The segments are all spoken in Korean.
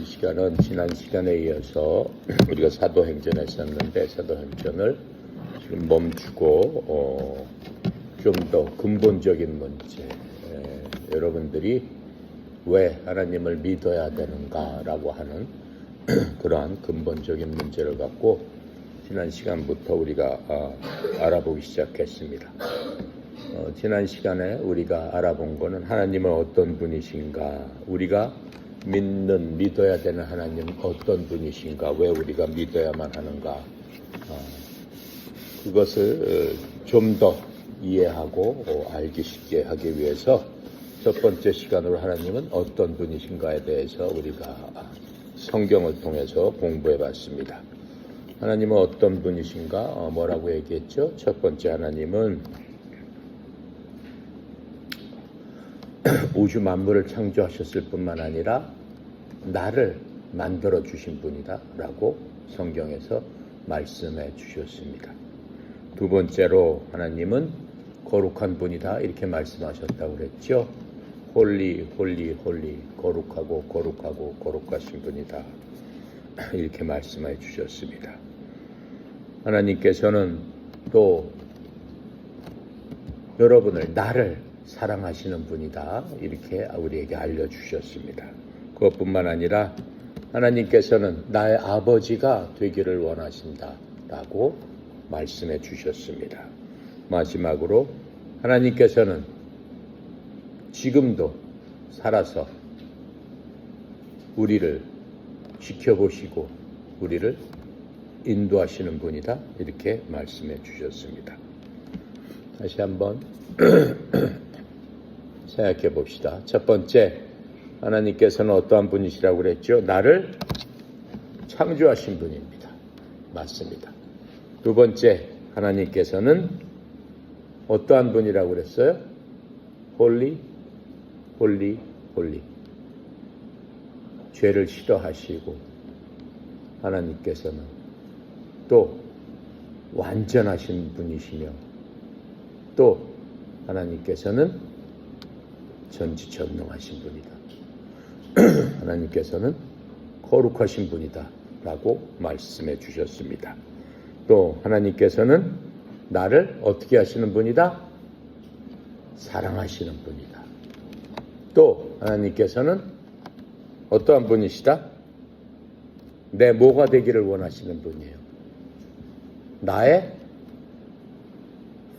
이 시간은 지난 시간에 이어서 우리가 사도행전을 했었는데 사도행전을 지금 멈추고 좀 더 근본적인 문제, 여러분들이 왜 하나님을 믿어야 되는가라고 하는 그러한 근본적인 문제를 갖고 지난 시간부터 우리가 알아보기 시작했습니다. 지난 시간에 우리가 알아본 것은 하나님은 어떤 분이신가, 우리가 믿어야 되는 하나님은 어떤 분이신가, 왜 우리가 믿어야만 하는가, 그것을 좀 더 이해하고 알기 쉽게 하기 위해서 첫 번째 시간으로 하나님은 어떤 분이신가에 대해서 우리가 성경을 통해서 공부해 봤습니다. 하나님은 어떤 분이신가, 뭐라고 얘기했죠? 첫 번째, 하나님은 우주 만물을 창조하셨을 뿐만 아니라 나를 만들어 주신 분이다 라고 성경에서 말씀해 주셨습니다. 두 번째로 하나님은 거룩한 분이다 이렇게 말씀하셨다고 그랬죠. 홀리 홀리 홀리, 거룩하고 거룩하고 거룩하신 분이다 이렇게 말씀해 주셨습니다. 하나님께서는 또 여러분을, 나를 사랑하시는 분이다 이렇게 우리에게 알려주셨습니다. 그것뿐만 아니라 하나님께서는 나의 아버지가 되기를 원하신다 라고 말씀해 주셨습니다. 마지막으로 하나님께서는 지금도 살아서 우리를 지켜보시고 우리를 인도하시는 분이다 이렇게 말씀해 주셨습니다. 다시 한번 생각해 봅시다. 첫 번째, 하나님께서는 어떠한 분이시라고 그랬죠? 나를 창조하신 분입니다. 맞습니다. 두 번째, 하나님께서는 어떠한 분이라고 그랬어요? 홀리, 홀리, 홀리. 죄를 싫어하시고 하나님께서는 또 완전하신 분이시며 또 하나님께서는 전지전능하신 분이다. 하나님께서는 거룩하신 분이다 라고 말씀해 주셨습니다. 또 하나님께서는 나를 어떻게 하시는 분이다? 사랑하시는 분이다. 또 하나님께서는 어떠한 분이시다? 내 뭐가 되기를 원하시는 분이에요. 나의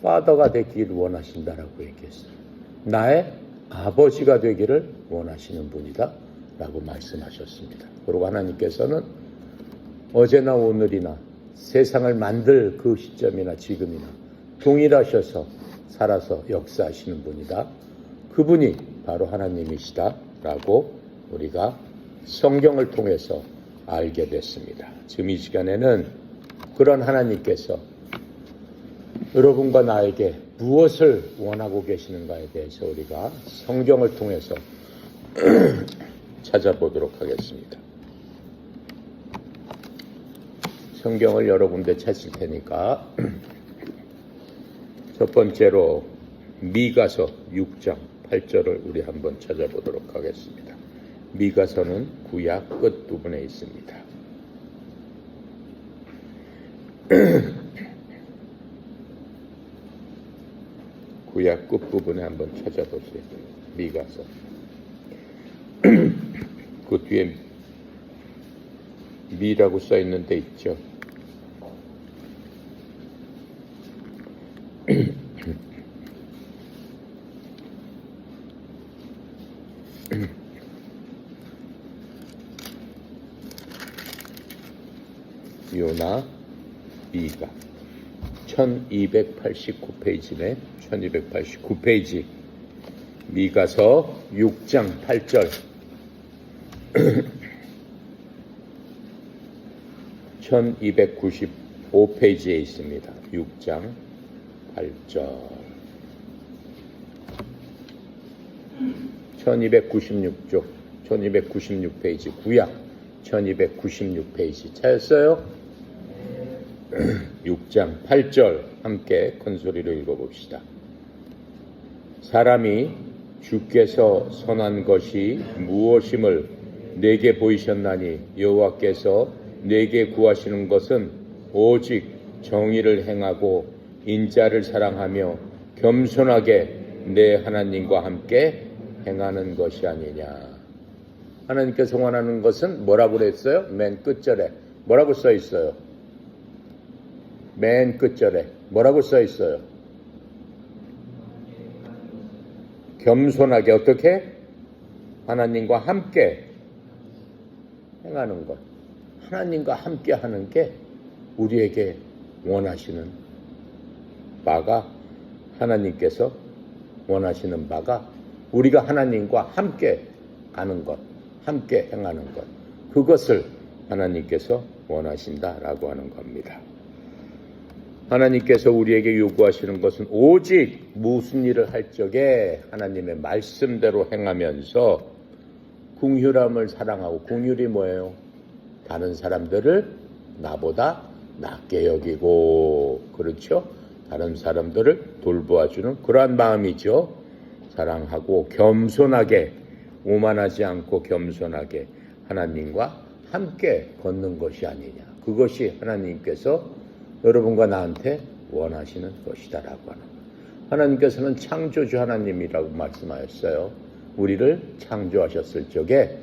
파더가 되기를 원하신다라고 얘기했어요. 나의 아버지가 되기를 원하시는 분이다 라고 말씀하셨습니다. 그리고 하나님께서는 어제나 오늘이나 세상을 만들 그 시점이나 지금이나 동일하셔서 살아서 역사하시는 분이다. 그분이 바로 하나님이시다 라고 우리가 성경을 통해서 알게 됐습니다. 지금 이 시간에는 그런 하나님께서 여러분과 나에게 무엇을 원하고 계시는가에 대해서 우리가 성경을 통해서 찾아보도록 하겠습니다. 성경을 여러 군데 찾을 테니까 첫 번째로 미가서 6장 8절을 우리 한번 찾아보도록 하겠습니다. 미가서는 구약 끝부분에 있습니다. 구약 끝부분에 한번 찾아보세요. 미가서. 그 뒤에 미라고 써 있는 데 있죠. 요나 미가 1289페이지네. 1289페이지 미가서 6장 8절 1295페이지에 있습니다. 6장 8절 1296쪽 1296페이지 구약 1296페이지 찾았어요? 6장 8절 함께 큰 소리로 읽어봅시다. 사람이 주께서 선한 것이 무엇임을 내게 보이셨나니 여호와께서 내게 구하시는 것은 오직 정의를 행하고 인자를 사랑하며 겸손하게 내 하나님과 함께 행하는 것이 아니냐. 하나님께서 원하는 것은 뭐라고 그랬어요? 맨 끝절에 뭐라고 써 있어요? 맨 끝절에 뭐라고 써 있어요? 겸손하게 어떻게? 하나님과 함께 행하는 것. 하나님과 함께 하는 게 우리에게 원하시는 바가, 하나님께서 원하시는 바가 우리가 하나님과 함께 가는 것, 함께 행하는 것, 그것을 하나님께서 원하신다라고 하는 겁니다. 하나님께서 우리에게 요구하시는 것은 오직 무슨 일을 할 적에 하나님의 말씀대로 행하면서 긍휼함을 사랑하고, 긍휼이 뭐예요? 다른 사람들을 나보다 낫게 여기고, 그렇죠? 다른 사람들을 돌보아주는 그러한 마음이죠. 사랑하고 겸손하게, 오만하지 않고 겸손하게 하나님과 함께 걷는 것이 아니냐. 그것이 하나님께서 여러분과 나한테 원하시는 것이다라고 하는 거예요. 하나님께서는 창조주 하나님이라고 말씀하셨어요. 우리를 창조하셨을 적에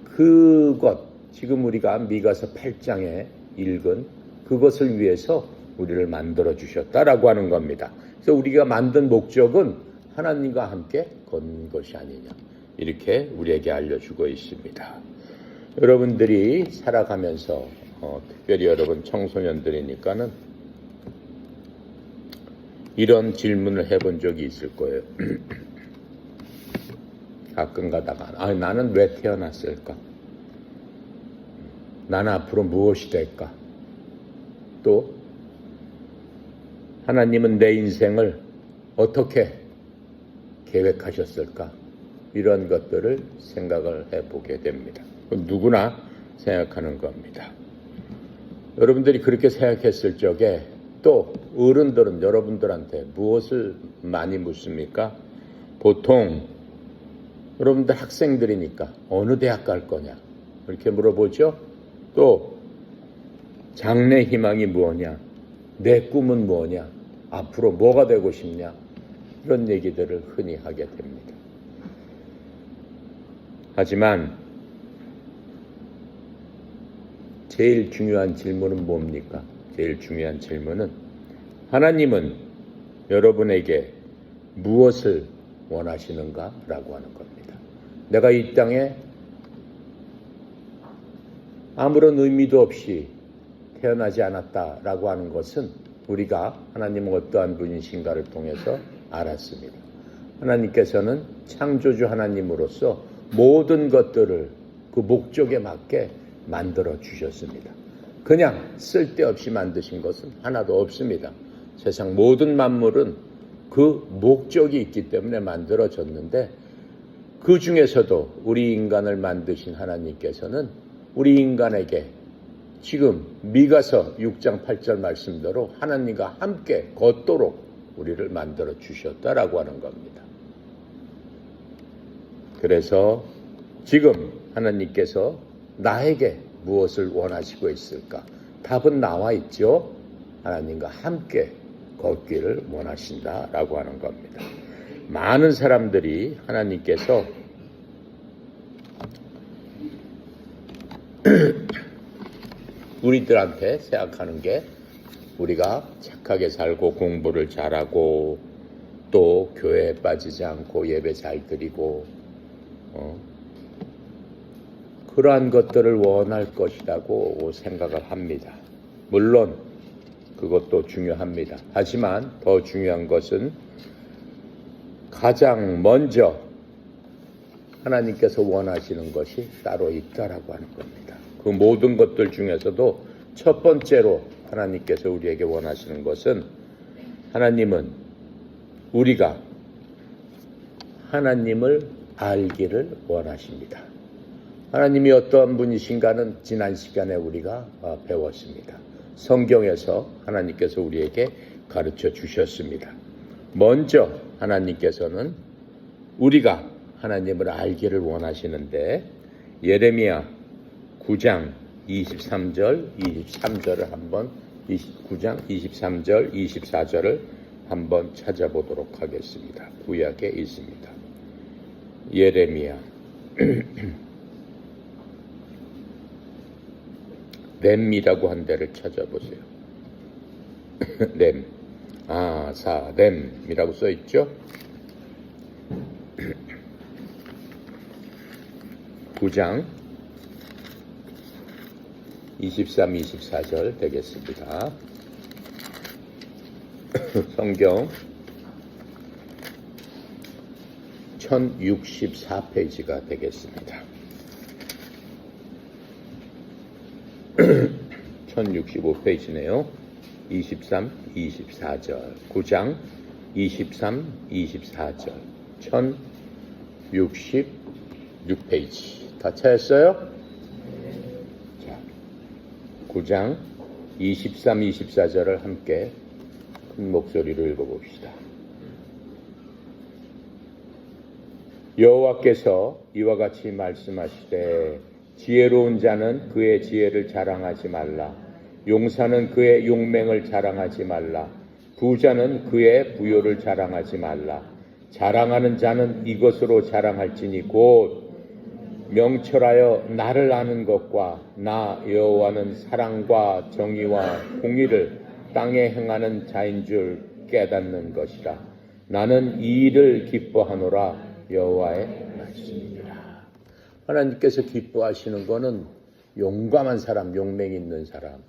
그것, 지금 우리가 미가서 8장에 읽은 그것을 위해서 우리를 만들어 주셨다라고 하는 겁니다. 그래서 우리가 만든 목적은 하나님과 함께 걷는 것이 아니냐, 이렇게 우리에게 알려주고 있습니다. 여러분들이 살아가면서 특별히 여러분 청소년들이니까는 이런 질문을 해본 적이 있을 거예요. 가끔 가다가 나는 왜 태어났을까? 나는 앞으로 무엇이 될까? 또 하나님은 내 인생을 어떻게 계획하셨을까? 이런 것들을 생각을 해보게 됩니다. 누구나 생각하는 겁니다. 여러분들이 그렇게 생각했을 적에 또 어른들은 여러분들한테 무엇을 많이 묻습니까? 보통 여러분들 학생들이니까 어느 대학 갈 거냐 이렇게 물어보죠. 또 장래 희망이 뭐냐, 내 꿈은 뭐냐, 앞으로 뭐가 되고 싶냐, 이런 얘기들을 흔히 하게 됩니다. 하지만 제일 중요한 질문은 뭡니까? 제일 중요한 질문은 하나님은 여러분에게 무엇을 원하시는가? 라고 하는 겁니다. 내가 이 땅에 아무런 의미도 없이 태어나지 않았다라고 하는 것은 우리가 하나님은 어떠한 분이신가를 통해서 알았습니다. 하나님께서는 창조주 하나님으로서 모든 것들을 그 목적에 맞게 만들어 주셨습니다. 그냥 쓸데없이 만드신 것은 하나도 없습니다. 세상 모든 만물은 그 목적이 있기 때문에 만들어졌는데, 그 중에서도 우리 인간을 만드신 하나님께서는 우리 인간에게 지금 미가서 6장 8절 말씀대로 하나님과 함께 걷도록 우리를 만들어 주셨다라고 하는 겁니다. 그래서 지금 하나님께서 나에게 무엇을 원하시고 있을까? 답은 나와 있죠. 하나님과 함께 걷기를 원하신다라고 하는 겁니다. 많은 사람들이 하나님께서 우리들한테 생각하는 게 우리가 착하게 살고 공부를 잘하고 또 교회에 빠지지 않고 예배 잘 드리고 그러한 것들을 원할 것이라고 생각을 합니다. 물론 그것도 중요합니다. 하지만 더 중요한 것은 가장 먼저 하나님께서 원하시는 것이 따로 있다라고 하는 겁니다. 그 모든 것들 중에서도 첫 번째로 하나님께서 우리에게 원하시는 것은, 하나님은 우리가 하나님을 알기를 원하십니다. 하나님이 어떠한 분이신가는 지난 시간에 우리가 배웠습니다. 성경에서 하나님께서 우리에게 가르쳐 주셨습니다. 먼저 하나님께서는 우리가 하나님을 알기를 원하시는데, 예레미야 9장 23절, 23절을 한번 9장 23절, 24절을 한번 찾아보도록 하겠습니다. 구약에 있습니다. 예레미야 렘이라고 한 데를 찾아보세요. 렘, 렘이라고 써있죠. 9장 23, 24절 되겠습니다. 성경 1064페이지가 되겠습니다. 1065페이지네요. 23, 24절 9장 23, 24절 1066페이지 다 찾았어요? 자, 9장 23, 24절을 함께 큰 목소리로 읽어봅시다. 여호와께서 이와 같이 말씀하시되 지혜로운 자는 그의 지혜를 자랑하지 말라. 용사는 그의 용맹을 자랑하지 말라. 부자는 그의 부요를 자랑하지 말라. 자랑하는 자는 이것으로 자랑할지니 곧 명철하여 나를 아는 것과 나 여호와는 사랑과 정의와 공의를 땅에 행하는 자인 줄 깨닫는 것이라. 나는 이 일을 기뻐하노라. 여호와의 말씀이라. 하나님께서 기뻐하시는 것은 용감한 사람, 용맹 있는 사람,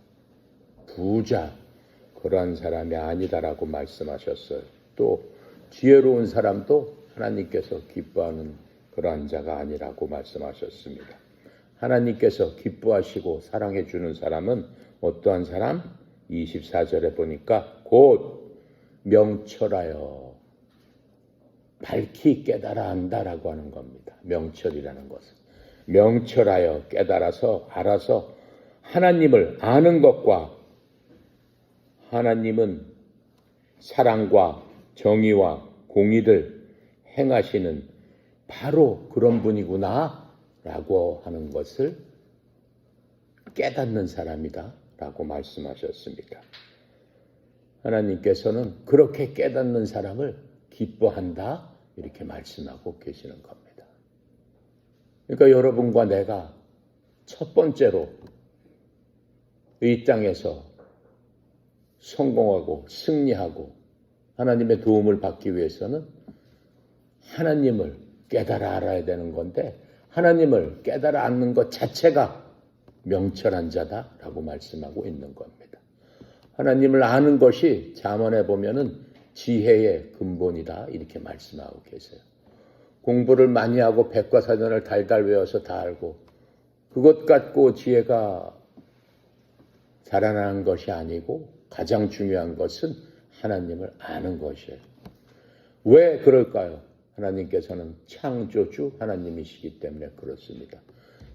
부자 그러한 사람이 아니다라고 말씀하셨어요. 또 지혜로운 사람도 하나님께서 기뻐하는 그러한 자가 아니라고 말씀하셨습니다. 하나님께서 기뻐하시고 사랑해 주는 사람은 어떠한 사람? 24절에 보니까 곧 명철하여 밝히 깨달아 안다라고 하는 겁니다. 명철이라는 것은 명철하여 깨달아서 알아서 하나님을 아는 것과 하나님은 사랑과 정의와 공의를 행하시는 바로 그런 분이구나 라고 하는 것을 깨닫는 사람이다 라고 말씀하셨습니다. 하나님께서는 그렇게 깨닫는 사람을 기뻐한다 이렇게 말씀하고 계시는 겁니다. 그러니까 여러분과 내가 첫 번째로 이 땅에서 성공하고 승리하고 하나님의 도움을 받기 위해서는 하나님을 깨달아 알아야 되는 건데 하나님을 깨달아 않는 것 자체가 명철한 자다라고 말씀하고 있는 겁니다. 하나님을 아는 것이 잠언에 보면은 지혜의 근본이다 이렇게 말씀하고 계세요. 공부를 많이 하고 백과사전을 달달 외워서 다 알고 그것 갖고 지혜가 자라나는 것이 아니고 가장 중요한 것은 하나님을 아는 것이에요. 왜 그럴까요? 하나님께서는 창조주 하나님이시기 때문에 그렇습니다.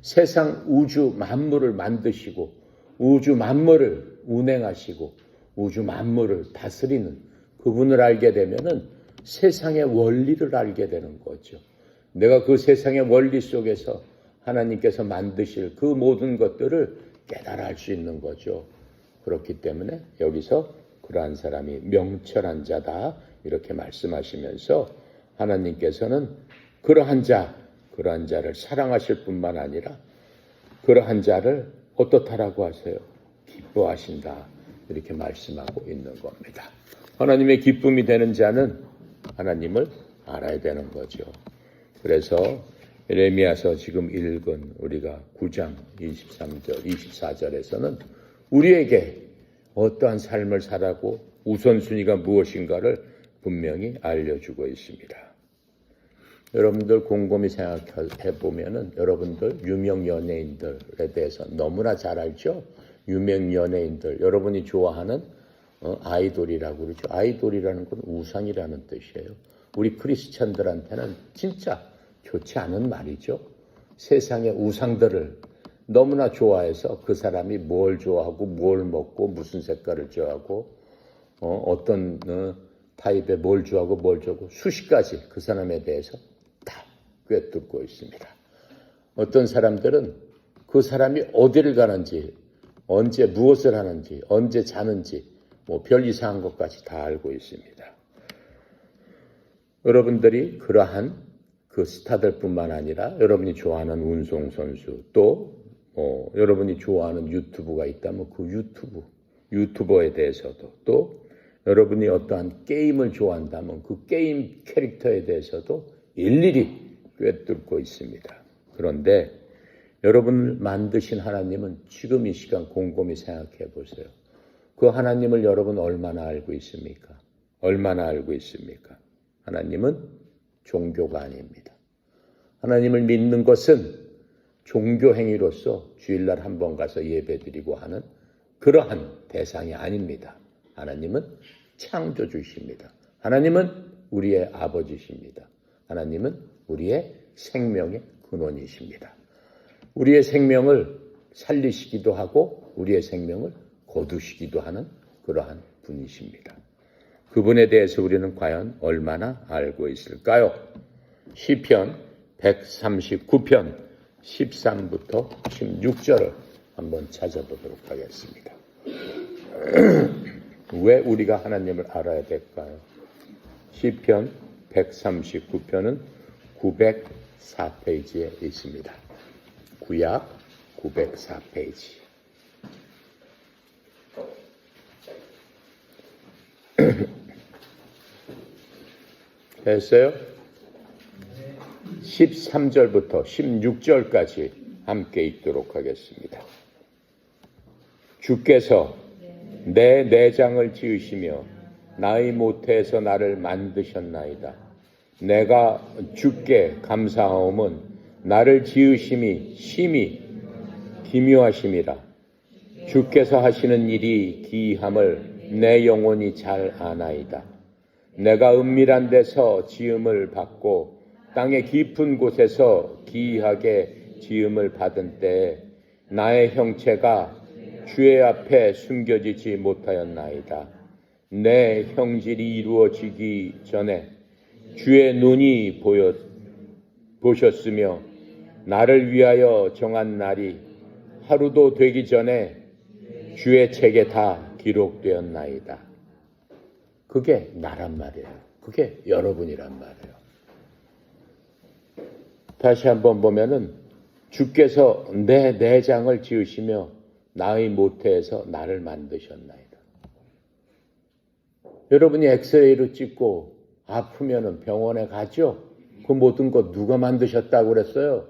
세상 우주 만물을 만드시고 우주 만물을 운행하시고 우주 만물을 다스리는 그분을 알게 되면은 세상의 원리를 알게 되는 거죠. 내가 그 세상의 원리 속에서 하나님께서 만드실 그 모든 것들을 깨달아 알 수 있는 거죠. 그렇기 때문에 여기서 그러한 사람이 명철한 자다 이렇게 말씀하시면서 하나님께서는 그러한 자를 사랑하실 뿐만 아니라 그러한 자를 어떻다라고 하세요? 기뻐하신다 이렇게 말씀하고 있는 겁니다. 하나님의 기쁨이 되는 자는 하나님을 알아야 되는 거죠. 그래서 예레미야서 지금 읽은 우리가 9장 23절, 24절에서는 우리에게 어떠한 삶을 살아고 우선순위가 무엇인가를 분명히 알려주고 있습니다. 여러분들 곰곰이 생각해 보면은 여러분들 유명 연예인들에 대해서 너무나 잘 알죠? 유명 연예인들, 여러분이 좋아하는 아이돌이라고 그러죠. 아이돌이라는 건 우상이라는 뜻이에요. 우리 크리스찬들한테는 진짜 좋지 않은 말이죠. 세상의 우상들을 너무나 좋아해서 그 사람이 뭘 좋아하고 뭘 먹고 무슨 색깔을 좋아하고 어떤 타입의 뭘 좋아하고 뭘 좋아하고 수십 가지 그 사람에 대해서 다 꿰뚫고 있습니다. 어떤 사람들은 그 사람이 어디를 가는지, 언제 무엇을 하는지, 언제 자는지 별 이상한 것까지 다 알고 있습니다. 여러분들이 그러한 그 스타들뿐만 아니라 여러분이 좋아하는 운송선수, 또 여러분이 좋아하는 유튜브가 있다면 그 유튜버에 대해서도, 또 여러분이 어떠한 게임을 좋아한다면 그 게임 캐릭터에 대해서도 일일이 꿰뚫고 있습니다. 그런데 여러분을 만드신 하나님은 지금 이 시간 곰곰이 생각해 보세요. 그 하나님을 여러분 얼마나 알고 있습니까? 얼마나 알고 있습니까? 하나님은 종교가 아닙니다. 하나님을 믿는 것은 종교 행위로서 주일날 한번 가서 예배드리고 하는 그러한 대상이 아닙니다. 하나님은 창조주이십니다. 하나님은 우리의 아버지십니다. 하나님은 우리의 생명의 근원이십니다. 우리의 생명을 살리시기도 하고 우리의 생명을 거두시기도 하는 그러한 분이십니다. 그분에 대해서 우리는 과연 얼마나 알고 있을까요? 시편 139편 13부터 16절을 한번 찾아보도록 하겠습니다. 왜 우리가 하나님을 알아야 될까요? 시편 139편은 904페이지에 있습니다. 구약 904페이지. 됐어요? 13절부터 16절까지 함께 읽도록 하겠습니다. 주께서 내 내장을 지으시며 나의 모태에서 나를 만드셨나이다. 내가 주께 감사하옴은 나를 지으심이 심히 기묘하심이라. 주께서 하시는 일이 기이함을 내 영혼이 잘 아나이다. 내가 은밀한 데서 지음을 받고 땅의 깊은 곳에서 기이하게 지음을 받은 때에 나의 형체가 주의 앞에 숨겨지지 못하였나이다. 내 형질이 이루어지기 전에 주의 눈이 보셨으며 나를 위하여 정한 날이 하루도 되기 전에 주의 책에 다 기록되었나이다. 그게 나란 말이에요. 그게 여러분이란 말이에요. 다시 한번 보면은 주께서 내 내장을 지으시며 나의 모태에서 나를 만드셨나이다. 여러분이 엑스레이로 찍고 아프면은 병원에 가죠? 그 모든 것 누가 만드셨다고 그랬어요?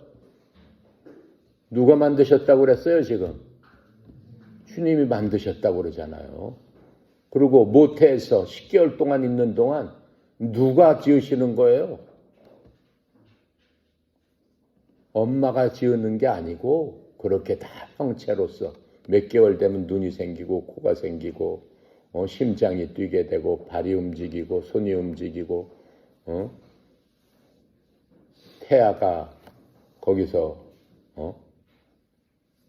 누가 만드셨다고 그랬어요, 지금? 주님이 만드셨다고 그러잖아요. 그리고 모태에서 10개월 동안 있는 동안 누가 지으시는 거예요? 엄마가 지으는 게 아니고 그렇게 다 형체로서 몇 개월 되면 눈이 생기고 코가 생기고 심장이 뛰게 되고 발이 움직이고 손이 움직이고 태아가 거기서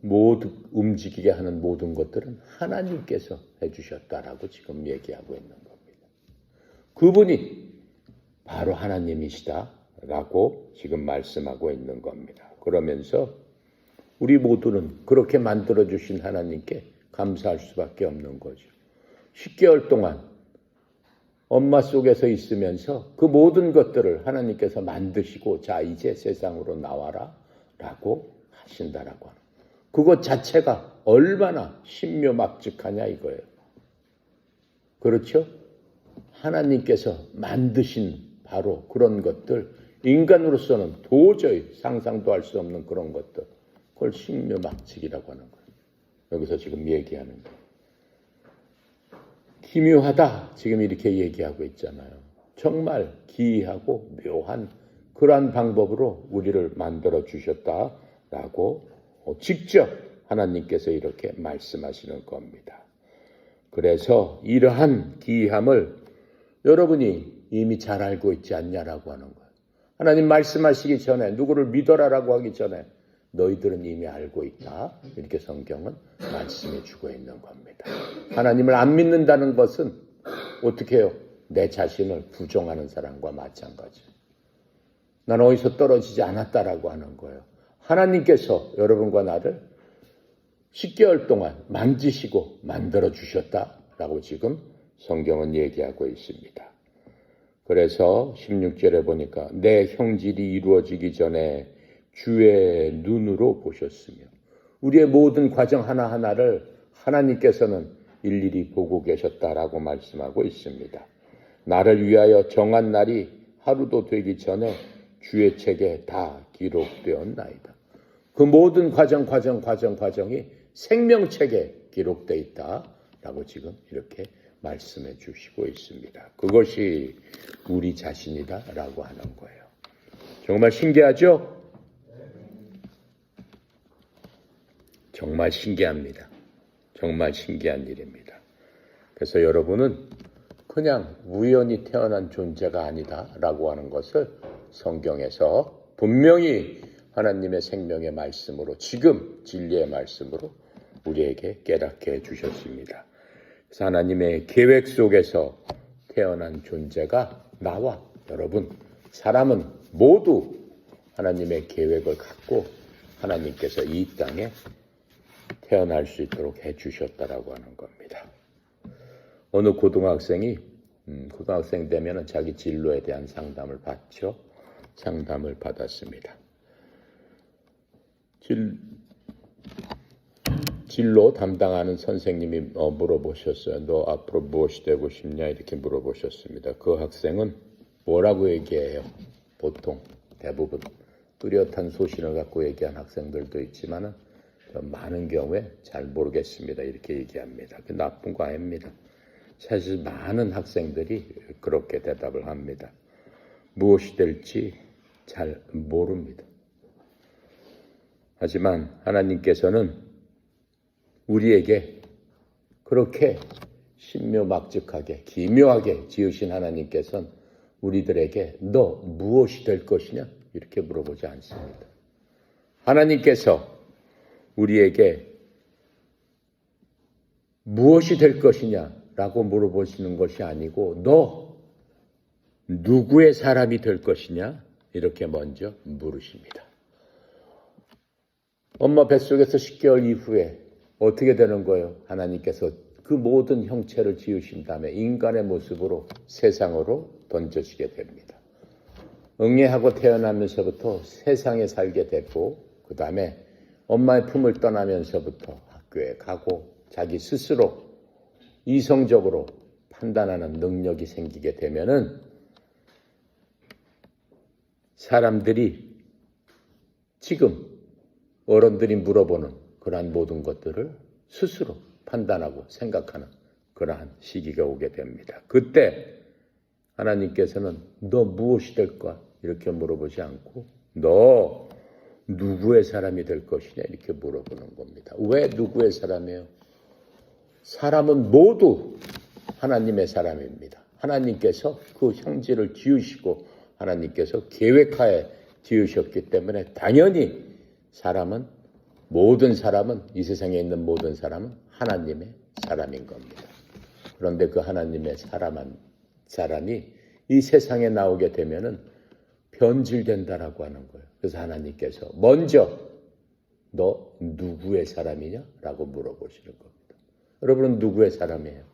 모두 움직이게 하는 모든 것들은 하나님께서 해주셨다라고 지금 얘기하고 있는 겁니다. 그분이 바로 하나님이시다라고 지금 말씀하고 있는 겁니다. 그러면서 우리 모두는 그렇게 만들어주신 하나님께 감사할 수밖에 없는 거죠. 10개월 동안 엄마 속에서 있으면서 그 모든 것들을 하나님께서 만드시고 자 이제 세상으로 나와라 라고 하신다라고 하는 그것 자체가 얼마나 신묘막측하냐 이거예요. 그렇죠? 하나님께서 만드신 바로 그런 것들, 인간으로서는 도저히 상상도 할 수 없는 그런 것들, 그걸 신묘막측이라고 하는 거예요. 여기서 지금 얘기하는 거예요. 기묘하다 지금 이렇게 얘기하고 있잖아요. 정말 기이하고 묘한 그러한 방법으로 우리를 만들어 주셨다라고 직접 하나님께서 이렇게 말씀하시는 겁니다. 그래서 이러한 기이함을 여러분이 이미 잘 알고 있지 않냐라고 하는 거예요. 하나님 말씀하시기 전에 누구를 믿어라라고 하기 전에 너희들은 이미 알고 있다. 이렇게 성경은 말씀해 주고 있는 겁니다. 하나님을 안 믿는다는 것은 어떻게 해요? 내 자신을 부정하는 사람과 마찬가지예요. 난 어디서 떨어지지 않았다라고 하는 거예요. 하나님께서 여러분과 나를 10개월 동안 만지시고 만들어 주셨다라고 지금 성경은 얘기하고 있습니다. 그래서 16절에 보니까 내 형질이 이루어지기 전에 주의 눈으로 보셨으며, 우리의 모든 과정 하나하나를 하나님께서는 일일이 보고 계셨다라고 말씀하고 있습니다. 나를 위하여 정한 날이 하루도 되기 전에 주의 책에 다 기록되었나이다. 그 모든 과정이 생명책에 기록되어 있다라고 지금 이렇게 말씀해 주시고 있습니다. 그것이 우리 자신이다라고 하는 거예요. 정말 신기하죠? 정말 신기합니다. 정말 신기한 일입니다. 그래서 여러분은 그냥 우연히 태어난 존재가 아니다라고 하는 것을 성경에서 분명히 하나님의 생명의 말씀으로, 지금 진리의 말씀으로 우리에게 깨닫게 해주셨습니다. 그래서 하나님의 계획 속에서 태어난 존재가 나와 여러분, 사람은 모두 하나님의 계획을 갖고 하나님께서 이 땅에 태어날 수 있도록 해주셨다라고 하는 겁니다. 어느 고등학생이 고등학생 되면 자기 진로에 대한 상담을 받죠. 상담을 받았습니다. 진로 담당하는 선생님이 물어보셨어요. 너 앞으로 무엇이 되고 싶냐? 이렇게 물어보셨습니다. 그 학생은 뭐라고 얘기해요? 보통 대부분 뚜렷한 소신을 갖고 얘기한 학생들도 있지만 많은 경우에 잘 모르겠습니다. 이렇게 얘기합니다. 그 나쁜 거 아닙니다. 사실 많은 학생들이 그렇게 대답을 합니다. 무엇이 될지 잘 모릅니다. 하지만 하나님께서는 우리에게 그렇게 신묘막측하게 기묘하게 지으신 하나님께서는 우리들에게 너 무엇이 될 것이냐? 이렇게 물어보지 않습니다. 하나님께서 우리에게 무엇이 될 것이냐라고 물어보시는 것이 아니고 너 누구의 사람이 될 것이냐? 이렇게 먼저 물으십니다. 엄마 뱃속에서 10개월 이후에 어떻게 되는 거예요? 하나님께서 그 모든 형체를 지으신 다음에 인간의 모습으로 세상으로 던져지게 됩니다. 응애하고 태어나면서부터 세상에 살게 됐고, 그 다음에 엄마의 품을 떠나면서부터 학교에 가고 자기 스스로 이성적으로 판단하는 능력이 생기게 되면은 사람들이 지금 어른들이 물어보는 그러한 모든 것들을 스스로 판단하고 생각하는 그러한 시기가 오게 됩니다. 그때 하나님께서는 너 무엇이 될까? 이렇게 물어보지 않고 너 누구의 사람이 될 것이냐? 이렇게 물어보는 겁니다. 왜 누구의 사람이에요? 사람은 모두 하나님의 사람입니다. 하나님께서 그 형질을 지으시고 하나님께서 계획하에 지으셨기 때문에 당연히 모든 사람은 이 세상에 있는 모든 사람은 하나님의 사람인 겁니다. 그런데 그 하나님의 사람이 이 세상에 나오게 되면은 변질된다라고 하는 거예요. 그래서 하나님께서 먼저 너 누구의 사람이냐? 라고 물어보시는 겁니다. 여러분은 누구의 사람이에요?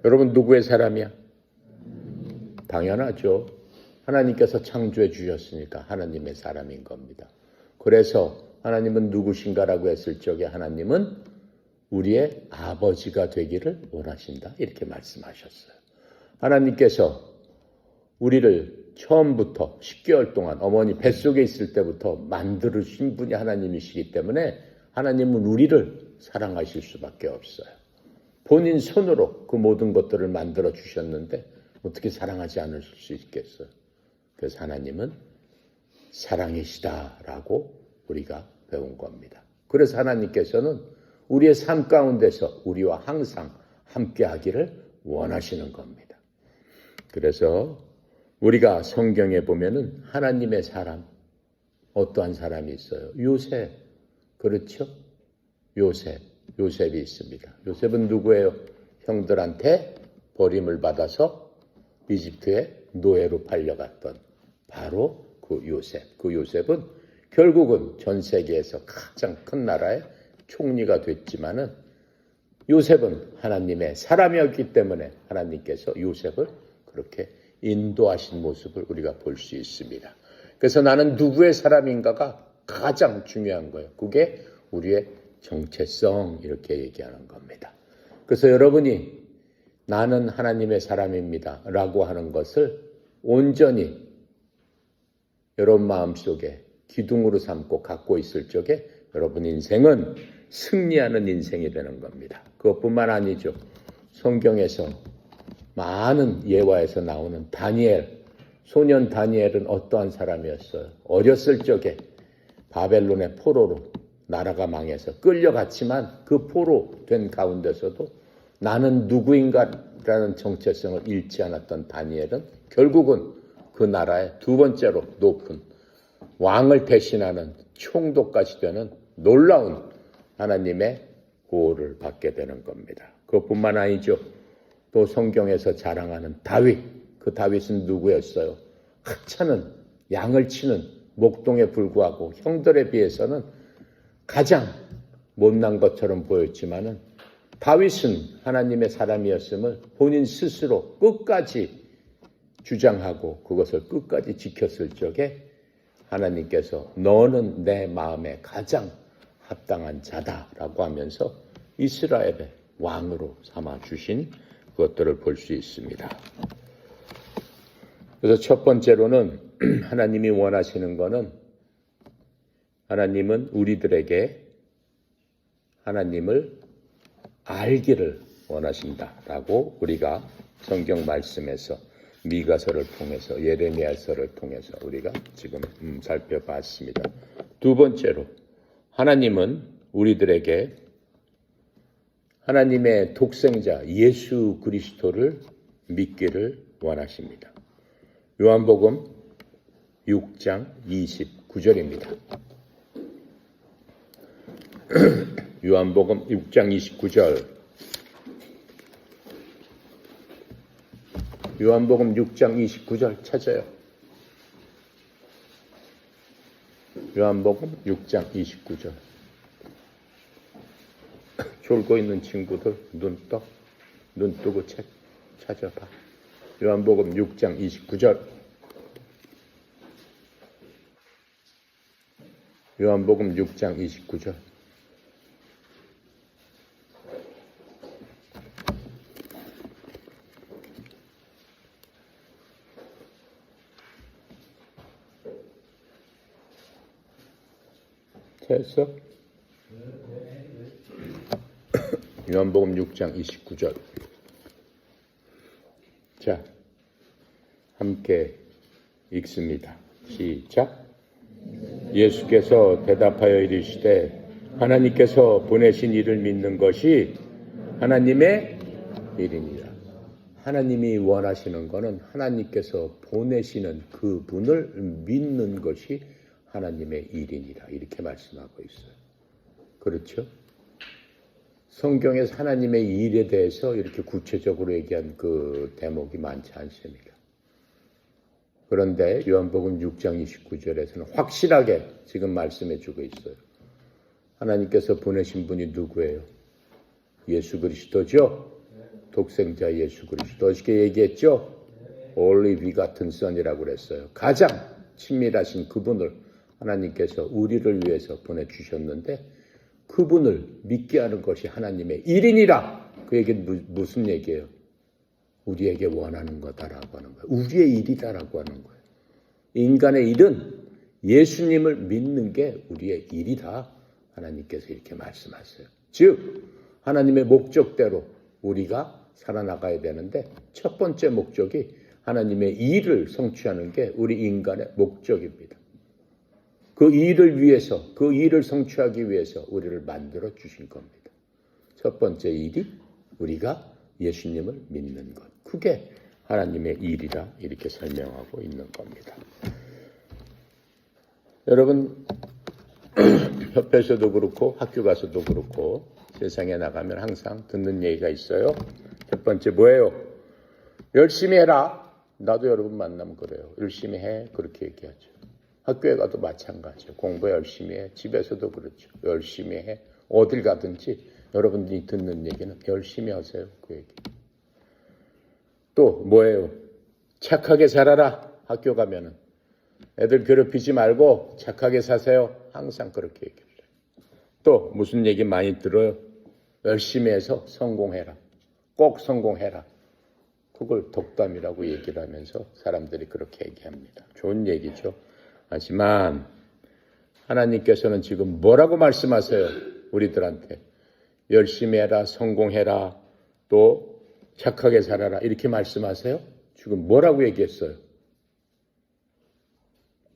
여러분 누구의 사람이야? 당연하죠. 하나님께서 창조해 주셨으니까 하나님의 사람인 겁니다. 그래서 하나님은 누구신가라고 했을 적에 하나님은 우리의 아버지가 되기를 원하신다. 이렇게 말씀하셨어요. 하나님께서 우리를 처음부터 10개월 동안 어머니 뱃속에 있을 때부터 만드신 분이 하나님이시기 때문에 하나님은 우리를 사랑하실 수밖에 없어요. 본인 손으로 그 모든 것들을 만들어 주셨는데 어떻게 사랑하지 않을 수 있겠어요? 그래서 하나님은 사랑이시다라고 우리가 배운 겁니다. 그래서 하나님께서는 우리의 삶 가운데서 우리와 항상 함께 하기를 원하시는 겁니다. 그래서 우리가 성경에 보면은 하나님의 사람, 어떠한 사람이 있어요? 요셉. 그렇죠? 요셉이 있습니다. 요셉은 누구예요? 형들한테 버림을 받아서 이집트에 노예로 팔려갔던 바로 그 그 요셉. 그 요셉은 결국은 전 세계에서 가장 큰 나라의 총리가 됐지만은 요셉은 하나님의 사람이었기 때문에 하나님께서 요셉을 그렇게 인도하신 모습을 우리가 볼 수 있습니다. 그래서 나는 누구의 사람인가가 가장 중요한 거예요. 그게 우리의 정체성 이렇게 얘기하는 겁니다. 그래서 여러분이 나는 하나님의 사람입니다 라고 하는 것을 온전히 여러분 마음속에 기둥으로 삼고 갖고 있을 적에 여러분 인생은 승리하는 인생이 되는 겁니다. 그것뿐만 아니죠. 성경에서 많은 예화에서 나오는 다니엘, 소년 다니엘은 어떠한 사람이었어요? 어렸을 적에 바벨론의 포로로 나라가 망해서 끌려갔지만 그 포로 된 가운데서도 나는 누구인가라는 정체성을 잃지 않았던 다니엘은 결국은 그 나라의 두 번째로 높은 왕을 대신하는 총독까지 되는 놀라운 하나님의 보호를 받게 되는 겁니다. 그것뿐만 아니죠. 또 성경에서 자랑하는 다윗, 그 다윗은 누구였어요? 하찮은 양을 치는 목동에 불구하고 형들에 비해서는 가장 못난 것처럼 보였지만은 다윗은 하나님의 사람이었음을 본인 스스로 끝까지 주장하고 그것을 끝까지 지켰을 적에 하나님께서 너는 내 마음에 가장 합당한 자다라고 하면서 이스라엘의 왕으로 삼아주신 것들을 볼 수 있습니다. 그래서 첫 번째로는 하나님이 원하시는 것은 하나님은 우리들에게 하나님을 알기를 원하신다라고 우리가 성경 말씀에서 미가서를 통해서 예레미야서를 통해서 우리가 지금 살펴봤습니다. 두 번째로 하나님은 우리들에게 하나님의 독생자 예수 그리스도를 믿기를 원하십니다. 요한복음 6장 29절입니다. 요한복음 6장 29절. 요한복음 6장 29절 찾아요. 요한복음 6장 29절. 졸고 있는 친구들 눈 뜨고 책 찾아봐. 요한복음 6장 29절. 요한복음 6장 29절. 됐어? 요한복음 6장 29절. 자, 함께 읽습니다. 시작. 예수께서 대답하여 이르시되 하나님께서 보내신 이를 믿는 것이 하나님의 일이니라. 하나님이 원하시는 것은 하나님께서 보내시는 그 분을 믿는 것이 하나님의 일이니라. 이렇게 말씀하고 있어요. 그렇죠? 성경에서 하나님의 일에 대해서 이렇게 구체적으로 얘기한 그 대목이 많지 않습니다. 그런데 요한복음 6장 29절에서는 확실하게 지금 말씀해 주고 있어요. 하나님께서 보내신 분이 누구예요? 예수 그리스도죠? 독생자 예수 그리스도. 어저께 얘기했죠? only begotten son이라고 그랬어요. 가장 친밀하신 그분을 하나님께서 우리를 위해서 보내주셨는데 그분을 믿게 하는 것이 하나님의 일이니라. 그 얘기는 무슨 얘기예요? 우리에게 원하는 거다라고 하는 거예요. 우리의 일이다라고 하는 거예요. 인간의 일은 예수님을 믿는 게 우리의 일이다. 하나님께서 이렇게 말씀하세요. 즉 하나님의 목적대로 우리가 살아나가야 되는데 첫 번째 목적이 하나님의 일을 성취하는 게 우리 인간의 목적입니다. 그 일을 위해서, 그 일을 성취하기 위해서 우리를 만들어 주신 겁니다. 첫 번째 일이 우리가 예수님을 믿는 것. 그게 하나님의 일이라 이렇게 설명하고 있는 겁니다. 여러분, 협회에서도 그렇고 학교 가서도 그렇고 세상에 나가면 항상 듣는 얘기가 있어요. 첫 번째 뭐예요? 열심히 해라. 나도 여러분 만나면 그래요. 열심히 해. 그렇게 얘기하죠. 학교에 가도 마찬가지예요. 공부 열심히 해. 집에서도 그렇죠. 열심히 해. 어딜 가든지 여러분들이 듣는 얘기는 열심히 하세요. 그 얘기. 또 뭐예요? 착하게 살아라. 학교 가면은. 애들 괴롭히지 말고 착하게 사세요. 항상 그렇게 얘기해요. 또 무슨 얘기 많이 들어요? 열심히 해서 성공해라. 꼭 성공해라. 그걸 덕담이라고 얘기를 하면서 사람들이 그렇게 얘기합니다. 좋은 얘기죠. 하지만 하나님께서는 지금 뭐라고 말씀하세요? 우리들한테. 열심히 해라, 성공해라, 또 착하게 살아라 이렇게 말씀하세요? 지금 뭐라고 얘기했어요?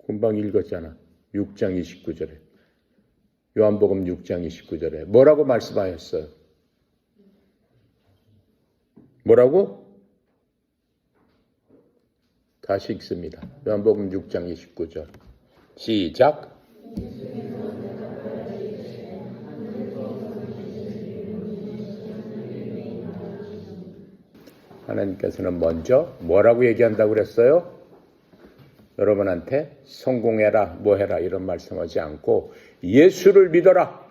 금방 읽었잖아. 6장 29절에. 요한복음 6장 29절에. 뭐라고 말씀하셨어요? 뭐라고? 다시 읽습니다. 요한복음 6장 29절. 시작. 하나님께서는 먼저 뭐라고 얘기한다고 그랬어요? 여러분한테 성공해라, 뭐 해라 이런 말씀하지 않고 예수를 믿어라.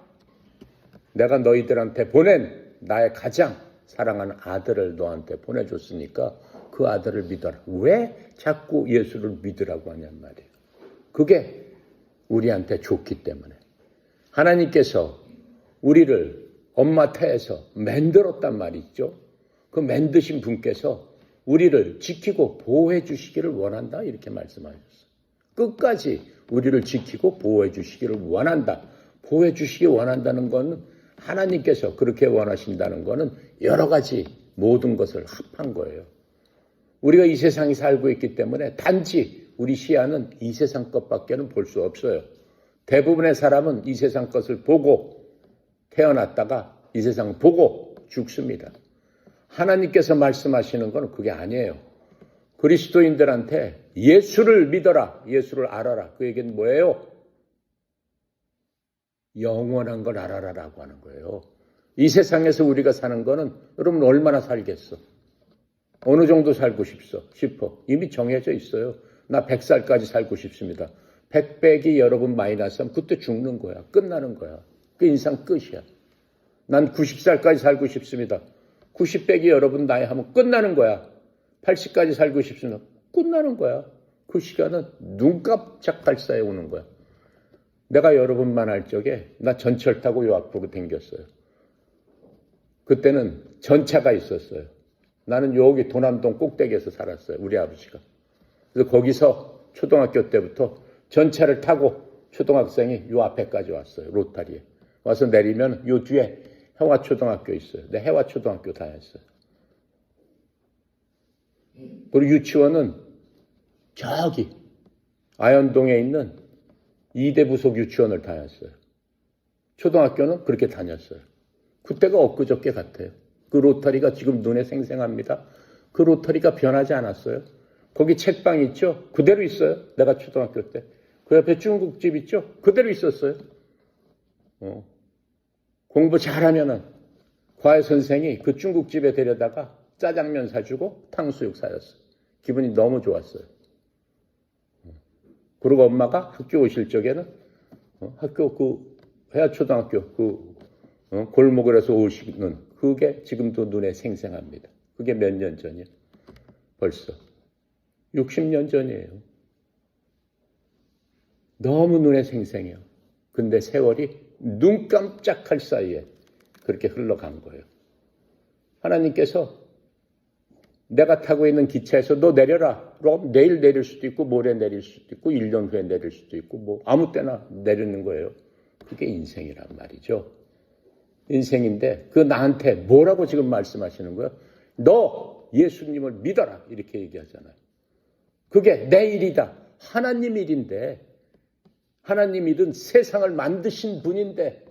내가 너희들한테 보낸 나의 가장 사랑하는 아들을 너한테 보내줬으니까 그 아들을 믿어라. 왜 자꾸 예수를 믿으라고 하냔 말이에요. 그게 우리한테 좋기 때문에. 하나님께서 우리를 엄마 태에서 만들었단 말이죠. 그 만드신 분께서 우리를 지키고 보호해 주시기를 원한다 이렇게 말씀하셨어요. 끝까지 우리를 지키고 보호해 주시기를 원한다. 보호해 주시기 원한다는 건 하나님께서 그렇게 원하신다는 것은 여러 가지 모든 것을 합한 거예요. 우리가 이 세상에 살고 있기 때문에 단지 우리 시야는 이 세상 것밖에는 볼 수 없어요. 대부분의 사람은 이 세상 것을 보고 태어났다가 이 세상 보고 죽습니다. 하나님께서 말씀하시는 건 그게 아니에요. 그리스도인들한테 예수를 믿어라, 예수를 알아라. 그 얘기는 뭐예요? 영원한 걸 알아라라고 하는 거예요. 이 세상에서 우리가 사는 거는 여러분 얼마나 살겠어? 어느 정도 살고 싶어? 이미 정해져 있어요. 나 100살까지 살고 싶습니다. 100 빼기 여러분 마이너스하면 그때 죽는 거야. 끝나는 거야. 그 인생 끝이야. 난 90살까지 살고 싶습니다. 90 빼기 여러분 나이 하면 끝나는 거야. 80까지 살고 싶으면 끝나는 거야. 그 시간은 눈 깜짝할 사이에 오는 거야. 내가 여러분만 할 적에 나 전철 타고 요 앞으로 댕겼어요. 그때는 전차가 있었어요. 나는 여기 도남동 꼭대기에서 살았어요. 우리 아버지가. 그래서 거기서 초등학교 때부터 전차를 타고 초등학생이 요 앞에까지 왔어요. 로타리에. 와서 내리면 요 뒤에 해화초등학교 있어요. 내 해화초등학교 다녔어요. 그리고 유치원은 저기 아현동에 있는 2대 부속 유치원을 다녔어요. 초등학교는 그렇게 다녔어요. 그때가 엊그저께 같아요. 그 로터리가 지금 눈에 생생합니다. 그 로터리가 변하지 않았어요. 거기 책방 있죠? 그대로 있어요. 내가 초등학교 때. 그 옆에 중국집 있죠? 그대로 있었어요. 공부 잘하면은 과외 선생이 그 중국집에 데려다가 짜장면 사주고 탕수육 사줬어요. 기분이 너무 좋았어요. 그리고 엄마가 학교 오실 적에는 학교 그 해화초등학교 그 골목을 해서 오시는 그게 지금도 눈에 생생합니다. 그게 몇 년 전이에요? 벌써 60년 전이에요. 너무 눈에 생생해요. 근데 세월이 눈 깜짝할 사이에 그렇게 흘러간 거예요. 하나님께서 내가 타고 있는 기차에서 너 내려라. 그럼 내일 내릴 수도 있고 모레 내릴 수도 있고 1년 후에 내릴 수도 있고 뭐 아무 때나 내리는 거예요. 그게 인생이란 말이죠. 인생인데 그 나한테 뭐라고 지금 말씀하시는 거예요? 너 예수님을 믿어라 이렇게 얘기하잖아요. 그게 내 일이다. 하나님 일인데 하나님 일은 세상을 만드신 분인데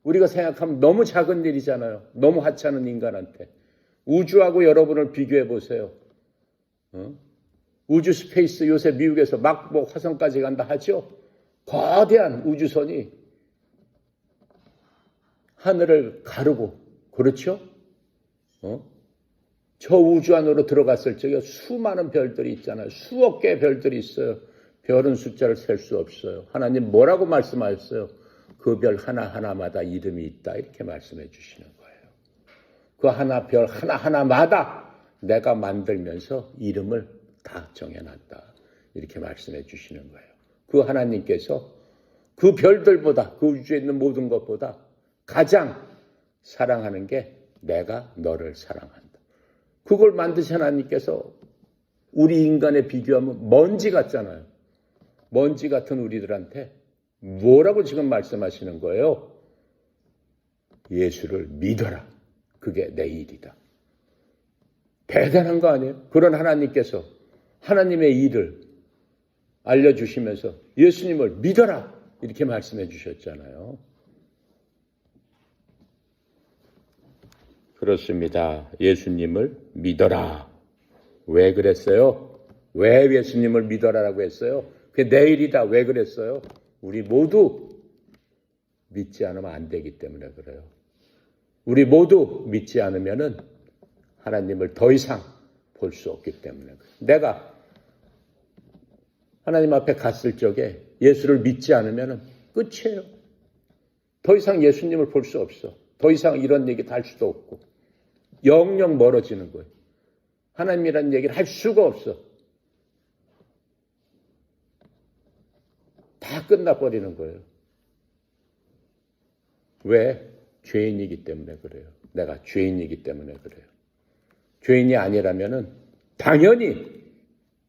우리가 생각하면 너무 작은 일이잖아요. 너무 하찮은 인간한테. 우주하고 여러분을 비교해 보세요. 우주 스페이스 요새 미국에서 막 뭐 화성까지 간다 하죠. 거대한 우주선이 하늘을 가르고 그렇죠? 저 우주 안으로 들어갔을 적에 수많은 별들이 있잖아요. 수억 개의 별들이 있어요. 별은 숫자를 셀 수 없어요. 하나님 뭐라고 말씀하셨어요? 그 별 하나하나마다 이름이 있다. 이렇게 말씀해 주시는 거예요. 그 하나 별 하나하나마다 내가 만들면서 이름을 다 정해놨다. 이렇게 말씀해 주시는 거예요. 그 하나님께서 그 별들보다, 그 우주에 있는 모든 것보다 가장 사랑하는 게 내가 너를 사랑한다. 그걸 만드신 하나님께서 우리 인간에 비교하면 먼지 같잖아요. 먼지 같은 우리들한테 뭐라고 지금 말씀하시는 거예요? 예수를 믿어라. 그게 내 일이다. 대단한 거 아니에요? 그런 하나님께서 하나님의 일을 알려주시면서 예수님을 믿어라. 이렇게 말씀해 주셨잖아요. 그렇습니다. 예수님을 믿어라. 왜 그랬어요? 왜 예수님을 믿어라라고 했어요? 그게 내 일이다. 왜 그랬어요? 우리 모두 믿지 않으면 안 되기 때문에 그래요. 우리 모두 믿지 않으면은 하나님을 더 이상 볼 수 없기 때문에 그래요. 내가 하나님 앞에 갔을 적에 예수를 믿지 않으면은 끝이에요. 더 이상 예수님을 볼 수 없어. 더 이상 이런 얘기 할 수도 없고 영영 멀어지는 거예요. 하나님이라는 얘기를 할 수가 없어. 다 끝나버리는 거예요. 왜? 죄인이기 때문에 그래요. 내가 죄인이기 때문에 그래요. 죄인이 아니라면은 당연히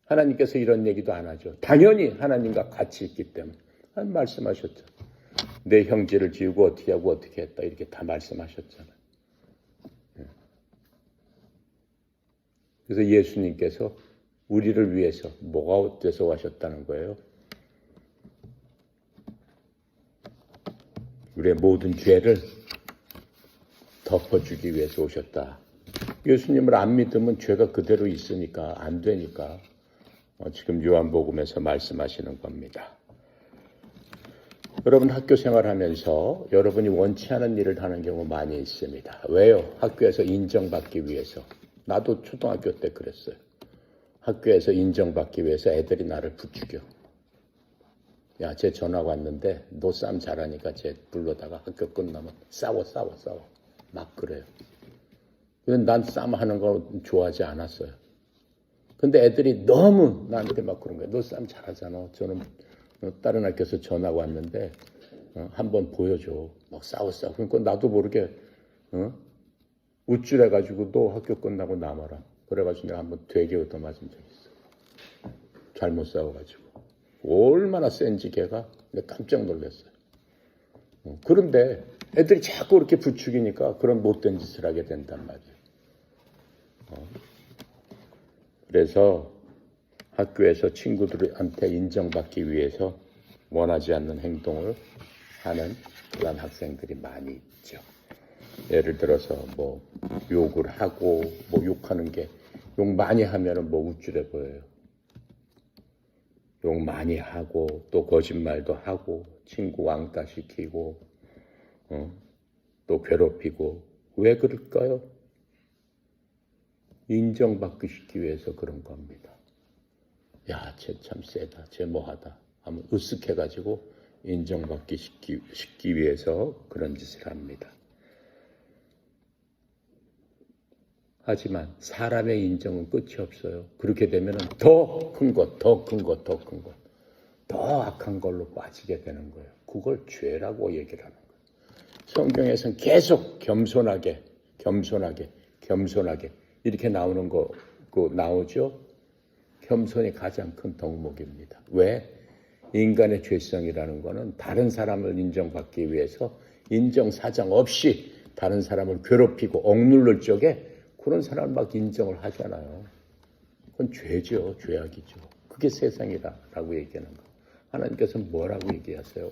하나님께서 이런 얘기도 안 하죠. 당연히 하나님과 같이 있기 때문에. 하나님 말씀하셨죠. 내 형제를 지우고 어떻게 하고 어떻게 했다. 이렇게 다 말씀하셨잖아요. 그래서 예수님께서 우리를 위해서 뭐가 어때서 하셨다는 거예요? 우리의 모든 죄를 덮어주기 위해서 오셨다. 예수님을 안 믿으면 죄가 그대로 있으니까 안 되니까 지금 요한복음에서 말씀하시는 겁니다. 여러분 학교 생활하면서 여러분이 원치 않은 일을 하는 경우 많이 있습니다. 왜요? 학교에서 인정받기 위해서. 나도 초등학교 때 그랬어요. 학교에서 인정받기 위해서 애들이 나를 부추겨. 야, 쟤 전화 왔는데 너 싸움 잘하니까 쟤 불러다가 학교 끝나면 싸워. 막 그래요. 근데 난 싸움하는 걸 좋아하지 않았어요. 근데 애들이 너무 나한테 막 그런 거야. 너 싸움 잘하잖아. 저는 다른 학교에서 전화 왔는데 한번 보여줘. 막 싸워. 그러니까 나도 모르게 우쭐해가지고 너 학교 끝나고 남아라. 그래가지고 내가 한번 되게 얻어맞은 적 있어. 잘못 싸워가지고. 얼마나 센지 걔가. 내가 깜짝 놀랐어요. 그런데 애들이 자꾸 그렇게 부추기니까 그런 못된 짓을 하게 된단 말이에요. 그래서 학교에서 친구들한테 인정받기 위해서 원하지 않는 행동을 하는 그런 학생들이 많이 있죠. 예를 들어서 뭐 욕을 하고 뭐 욕하는 게 욕 많이 하면은 뭐 우쭐해 보여요. 욕 많이 하고 또 거짓말도 하고 친구 왕따 시키고 또 괴롭히고 왜 그럴까요? 인정받기 시키기 위해서 그런 겁니다. 야, 쟤 참 세다. 쟤 뭐하다. 하면 으쓱해가지고 인정받기 시키기 위해서 그런 짓을 합니다. 하지만 사람의 인정은 끝이 없어요. 그렇게 되면 더 큰 것, 더 악한 걸로 빠지게 되는 거예요. 그걸 죄라고 얘기를 하는 거예요. 성경에서는 계속 겸손하게 이렇게 나오는 거 나오죠. 겸손이 가장 큰 덕목입니다. 왜? 인간의 죄성이라는 거는 다른 사람을 인정받기 위해서 인정사정 없이 다른 사람을 괴롭히고 억누를 적에 그런 사람을 막 인정을 하잖아요. 그건 죄죠. 죄악이죠. 그게 세상이라고 얘기하는 거. 하나님께서는 뭐라고 얘기하세요?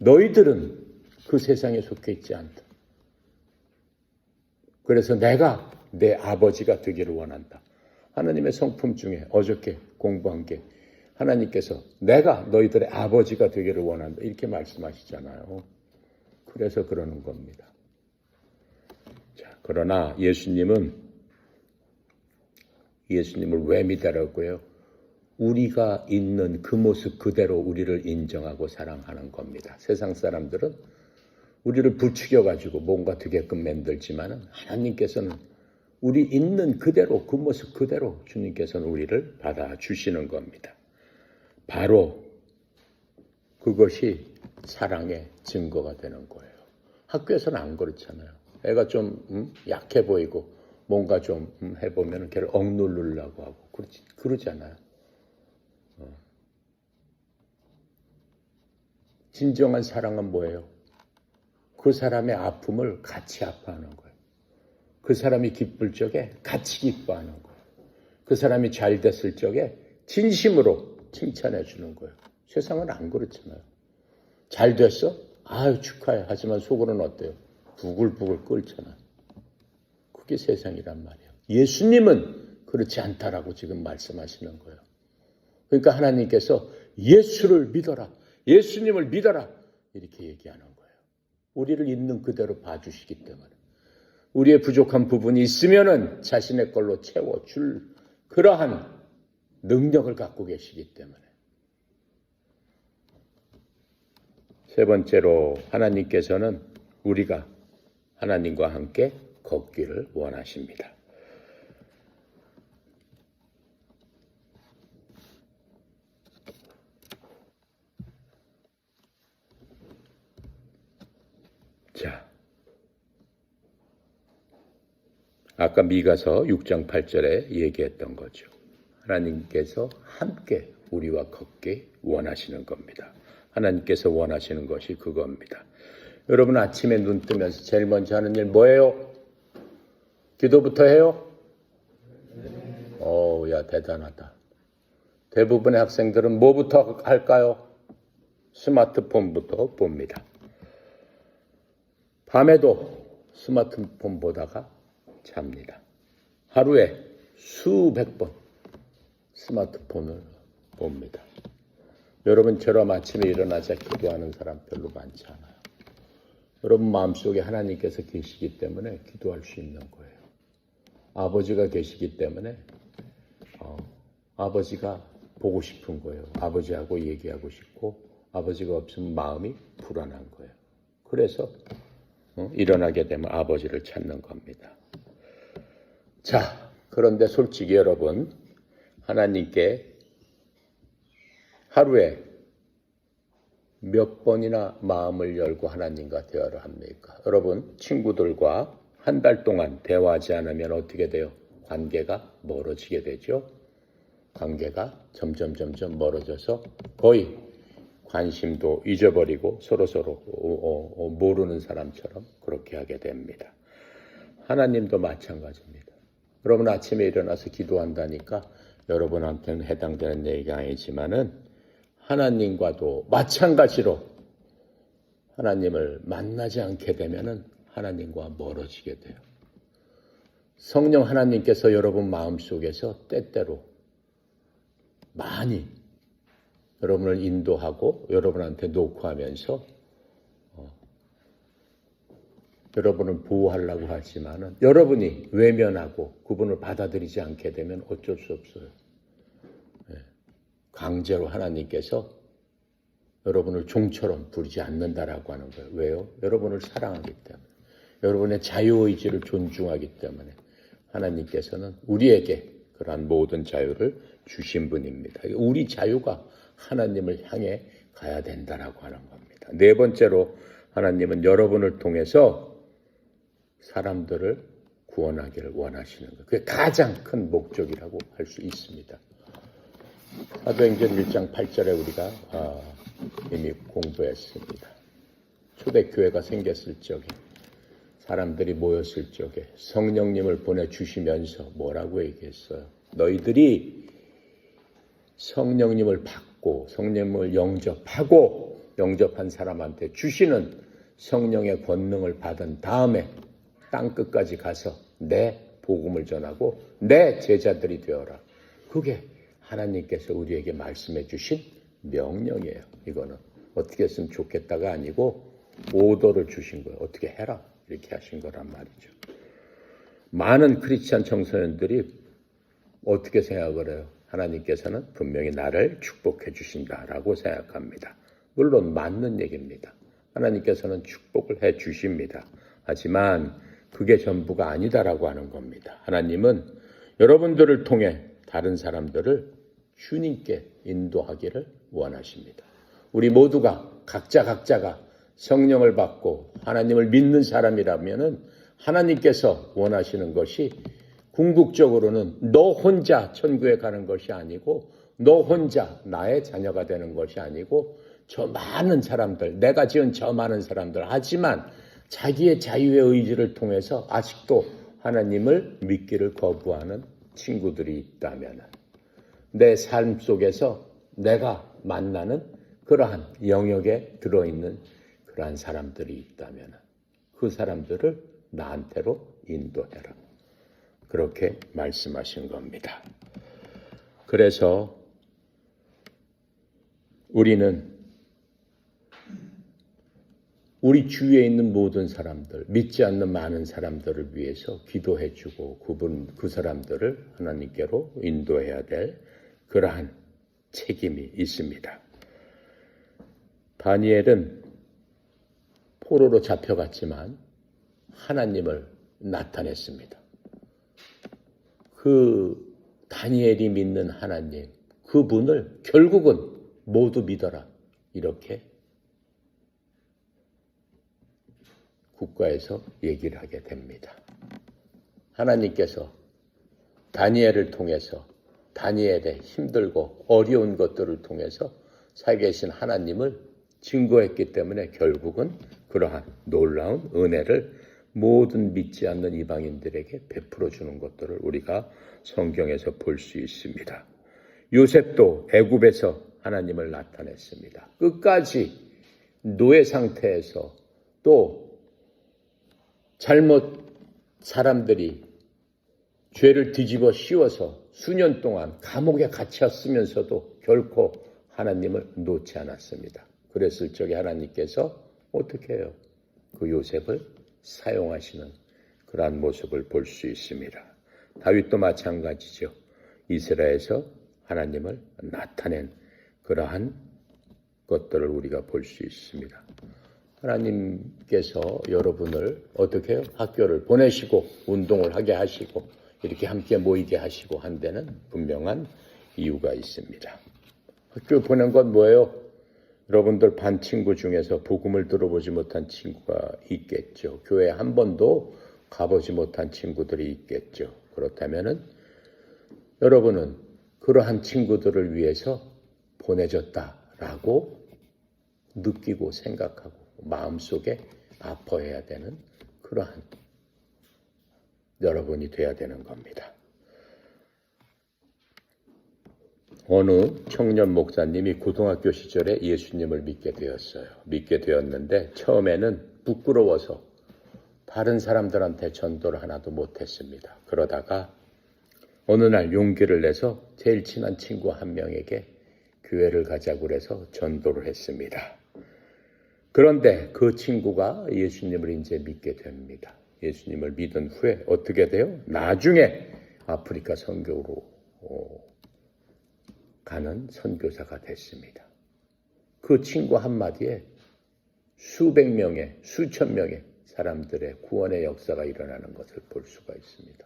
너희들은 그 세상에 속해 있지 않다. 그래서 내가 내 아버지가 되기를 원한다. 하나님의 성품 중에 어저께 공부한 게 하나님께서 내가 너희들의 아버지가 되기를 원한다. 이렇게 말씀하시잖아요. 그래서 그러는 겁니다. 자, 그러나 예수님을 왜 믿으라고요? 우리가 있는 그 모습 그대로 우리를 인정하고 사랑하는 겁니다. 세상 사람들은 우리를 부추겨가지고 뭔가 되게끔 만들지만은 하나님께서는 우리 있는 그대로 그 모습 그대로 주님께서는 우리를 받아주시는 겁니다. 바로 그것이 사랑의 증거가 되는 거예요. 학교에서는 안 그렇잖아요. 애가 좀 약해 보이고 뭔가 좀 해보면 걔를 억누르려고 하고 그러잖아요. 진정한 사랑은 뭐예요? 그 사람의 아픔을 같이 아파하는 거예요. 그 사람이 기쁠 적에 같이 기뻐하는 거예요. 그 사람이 잘 됐을 적에 진심으로 칭찬해 주는 거예요. 세상은 안 그렇잖아요. 잘 됐어? 아유 축하해. 하지만 속으로는 어때요? 부글부글 끓잖아요. 그게 세상이란 말이에요. 예수님은 그렇지 않다라고 지금 말씀하시는 거예요. 그러니까 하나님께서 예수를 믿어라. 예수님을 믿어라. 이렇게 얘기하는 거예요. 우리를 있는 그대로 봐주시기 때문에. 우리의 부족한 부분이 있으면은 자신의 걸로 채워줄 그러한 능력을 갖고 계시기 때문에. 세 번째로 하나님께서는 우리가 하나님과 함께 걷기를 원하십니다. 자, 아까 미가서 6장 8절에 얘기했던 거죠. 하나님께서 함께 우리와 걷기 원하시는 겁니다. 하나님께서 원하시는 것이 그겁니다. 여러분 아침에 눈 뜨면서 제일 먼저 하는 일 뭐예요? 기도부터 해요? 야 대단하다. 대부분의 학생들은 뭐부터 할까요? 스마트폰부터 봅니다. 밤에도 스마트폰 보다가 잡니다. 하루에 수백 번 스마트폰을 봅니다. 여러분처럼 아침에 일어나자 기도하는 사람 별로 많지 않아요. 여러분 마음속에 하나님께서 계시기 때문에 기도할 수 있는 거예요. 아버지가 계시기 때문에 아버지가 보고 싶은 거예요. 아버지하고 얘기하고 싶고 아버지가 없으면 마음이 불안한 거예요. 그래서 일어나게 되면 아버지를 찾는 겁니다. 자, 그런데 솔직히 여러분 하나님께 하루에 몇 번이나 마음을 열고 하나님과 대화를 합니까? 여러분 친구들과 한 달 동안 대화하지 않으면 어떻게 돼요? 관계가 멀어지게 되죠. 관계가 점점 멀어져서 거의 관심도 잊어버리고 서로 모르는 사람처럼 그렇게 하게 됩니다. 하나님도 마찬가지입니다. 여러분 아침에 일어나서 기도한다니까 여러분한테는 해당되는 얘기가 아니지만은 하나님과도 마찬가지로 하나님을 만나지 않게 되면은 하나님과 멀어지게 돼요. 성령 하나님께서 여러분 마음속에서 때때로 많이 여러분을 인도하고 여러분한테 녹화하면서 여러분을 보호하려고 하지만은 여러분이 외면하고 그분을 받아들이지 않게 되면 어쩔 수 없어요. 강제로 하나님께서 여러분을 종처럼 부리지 않는다라고 하는 거예요. 왜요? 여러분을 사랑하기 때문에. 여러분의 자유의지를 존중하기 때문에 하나님께서는 우리에게 그러한 모든 자유를 주신 분입니다. 우리 자유가 하나님을 향해 가야 된다라고 하는 겁니다. 네 번째로 하나님은 여러분을 통해서 사람들을 구원하기를 원하시는 거예요. 그게 가장 큰 목적이라고 할 수 있습니다. 사도행전 1장 8절에 우리가 이미 공부했습니다. 초대교회가 생겼을 적에 사람들이 모였을 적에 성령님을 보내주시면서 뭐라고 얘기했어요? 너희들이 성령님을 받고 성령님을 영접한 사람한테 주시는 성령의 권능을 받은 다음에 땅끝까지 가서 내 복음을 전하고 내 제자들이 되어라. 그게 하나님께서 우리에게 말씀해 주신 명령이에요. 이거는 어떻게 했으면 좋겠다가 아니고 오더를 주신 거예요. 어떻게 해라. 이렇게 하신 거란 말이죠. 많은 크리스찬 청소년들이 어떻게 생각을 해요? 하나님께서는 분명히 나를 축복해 주신다라고 생각합니다. 물론 맞는 얘기입니다. 하나님께서는 축복을 해 주십니다. 하지만 그게 전부가 아니다라고 하는 겁니다. 하나님은 여러분들을 통해 다른 사람들을 주님께 인도하기를 원하십니다. 우리 모두가 각자가 성령을 받고 하나님을 믿는 사람이라면 하나님께서 원하시는 것이 궁극적으로는 너 혼자 천국에 가는 것이 아니고 너 혼자 나의 자녀가 되는 것이 아니고 저 많은 사람들, 내가 지은 저 많은 사람들, 하지만 자기의 자유의 의지를 통해서 아직도 하나님을 믿기를 거부하는 친구들이 있다면 내 삶 속에서 내가 만나는 그러한 영역에 들어있는 그러한 사람들이 있다면 그 사람들을 나한테로 인도해라. 그렇게 말씀하신 겁니다. 그래서 우리는 우리 주위에 있는 모든 사람들, 믿지 않는 많은 사람들을 위해서 기도해주고 그 사람들을 하나님께로 인도해야 될 그러한 책임이 있습니다. 다니엘은 포로로 잡혀갔지만 하나님을 나타냈습니다. 그 다니엘이 믿는 하나님, 그분을 결국은 모두 믿어라. 이렇게 국가에서 얘기를 하게 됩니다. 하나님께서 다니엘을 통해서 다니엘의 힘들고 어려운 것들을 통해서 살계신 하나님을 증거했기 때문에 결국은 그러한 놀라운 은혜를 모든 믿지 않는 이방인들에게 베풀어 주는 것들을 우리가 성경에서 볼 수 있습니다. 요셉도 애굽에서 하나님을 나타냈습니다. 끝까지 노예 상태에서 또 잘못 사람들이 죄를 뒤집어 씌워서 수년 동안 감옥에 갇혔으면서도 결코 하나님을 놓지 않았습니다. 그랬을 적에 하나님께서 어떻게 해요? 그 요셉을 사용하시는 그러한 모습을 볼 수 있습니다. 다윗도 마찬가지죠. 이스라엘에서 하나님을 나타낸 그러한 것들을 우리가 볼 수 있습니다. 하나님께서 여러분을 어떻게 해요? 학교를 보내시고 운동을 하게 하시고 이렇게 함께 모이게 하시고 한 데는 분명한 이유가 있습니다. 학교 보낸 건 뭐예요? 여러분들 반 친구 중에서 복음을 들어보지 못한 친구가 있겠죠. 교회 한 번도 가보지 못한 친구들이 있겠죠. 그렇다면은 여러분은 그러한 친구들을 위해서 보내졌다라고 느끼고 생각하고 마음속에 아파해야 되는 그러한 여러분이 돼야 되는 겁니다. 어느 청년 목사님이 고등학교 시절에 예수님을 믿게 되었어요. 믿게 되었는데 처음에는 부끄러워서 다른 사람들한테 전도를 하나도 못했습니다. 그러다가 어느 날 용기를 내서 제일 친한 친구 한 명에게 교회를 가자고 해서 전도를 했습니다. 그런데 그 친구가 예수님을 이제 믿게 됩니다. 예수님을 믿은 후에 어떻게 돼요? 나중에 아프리카 선교로 가는 선교사가 됐습니다. 그 친구 한마디에 수백 명의, 수천 명의 사람들의 구원의 역사가 일어나는 것을 볼 수가 있습니다.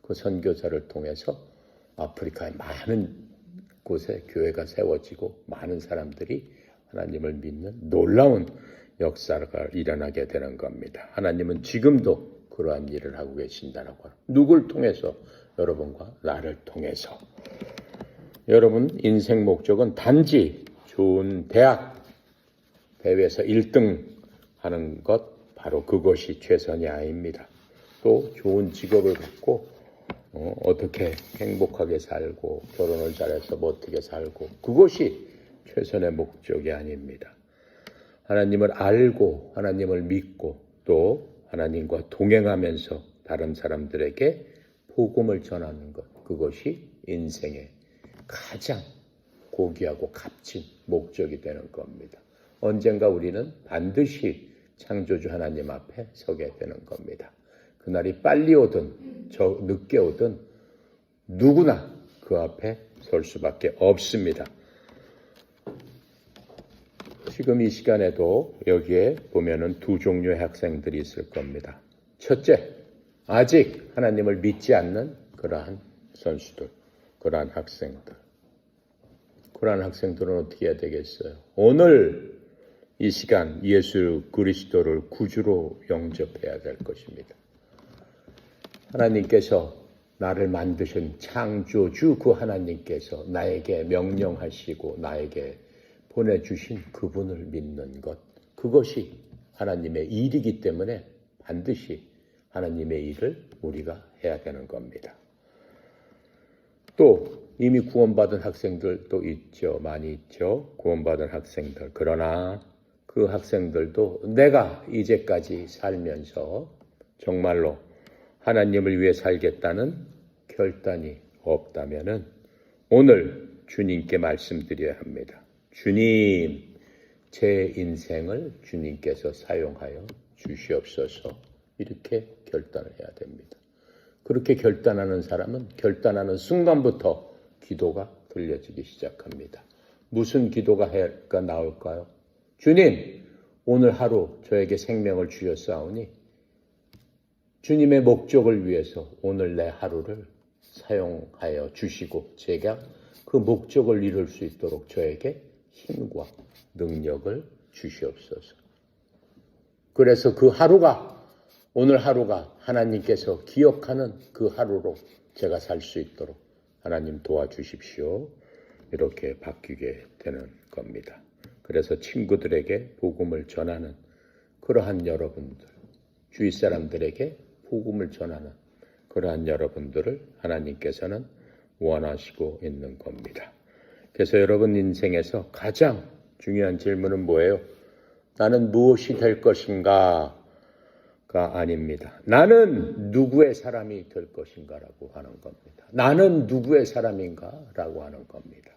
그 선교사를 통해서 아프리카의 많은 곳에 교회가 세워지고 많은 사람들이 하나님을 믿는 놀라운 역사가 일어나게 되는 겁니다. 하나님은 지금도 그러한 일을 하고 계신다라고 합니다. 누굴 통해서? 여러분과 나를 통해서. 여러분 인생 목적은 단지 좋은 대학 대회에서 1등 하는 것 바로 그것이 최선이 아닙니다. 또 좋은 직업을 갖고 어떻게 행복하게 살고 결혼을 잘해서 멋지게 살고 그것이 최선의 목적이 아닙니다. 하나님을 알고 하나님을 믿고 또 하나님과 동행하면서 다른 사람들에게 복음을 전하는 것 그것이 인생의 가장 고귀하고 값진 목적이 되는 겁니다. 언젠가 우리는 반드시 창조주 하나님 앞에 서게 되는 겁니다. 그날이 빨리 오든 늦게 오든 누구나 그 앞에 설 수밖에 없습니다. 지금 이 시간에도 여기에 보면은 두 종류의 학생들이 있을 겁니다. 첫째, 아직 하나님을 믿지 않는 그러한 선수들, 그러한 학생들. 그러한 학생들은 어떻게 해야 되겠어요? 오늘 이 시간 예수 그리스도를 구주로 영접해야 될 것입니다. 하나님께서 나를 만드신 창조주 그 하나님께서 나에게 명령하시고 나에게 보내주신 그분을 믿는 것, 그것이 하나님의 일이기 때문에 반드시 하나님의 일을 우리가 해야 되는 겁니다. 또 이미 구원받은 학생들도 있죠. 많이 있죠. 구원받은 학생들. 그러나 그 학생들도 내가 이제까지 살면서 정말로 하나님을 위해 살겠다는 결단이 없다면은 오늘 주님께 말씀드려야 합니다. 주님, 제 인생을 주님께서 사용하여 주시옵소서. 이렇게 결단을 해야 됩니다. 그렇게 결단하는 사람은 결단하는 순간부터 기도가 들려지기 시작합니다. 무슨 기도가 나올까요? 주님, 오늘 하루 저에게 생명을 주셨사오니 주님의 목적을 위해서 오늘 내 하루를 사용하여 주시고 제가 그 목적을 이룰 수 있도록 저에게 힘과 능력을 주시옵소서. 그래서 그 하루가 오늘 하루가 하나님께서 기억하는 그 하루로 제가 살 수 있도록 하나님 도와주십시오. 이렇게 바뀌게 되는 겁니다. 그래서 친구들에게 복음을 전하는 그러한 여러분들, 주위 사람들에게 복음을 전하는 그러한 여러분들을 하나님께서는 원하시고 있는 겁니다. 그래서 여러분 인생에서 가장 중요한 질문은 뭐예요? 나는 무엇이 될 것인가? 가 아닙니다. 나는 누구의 사람이 될 것인가라고 하는 겁니다. 나는 누구의 사람인가라고 하는 겁니다.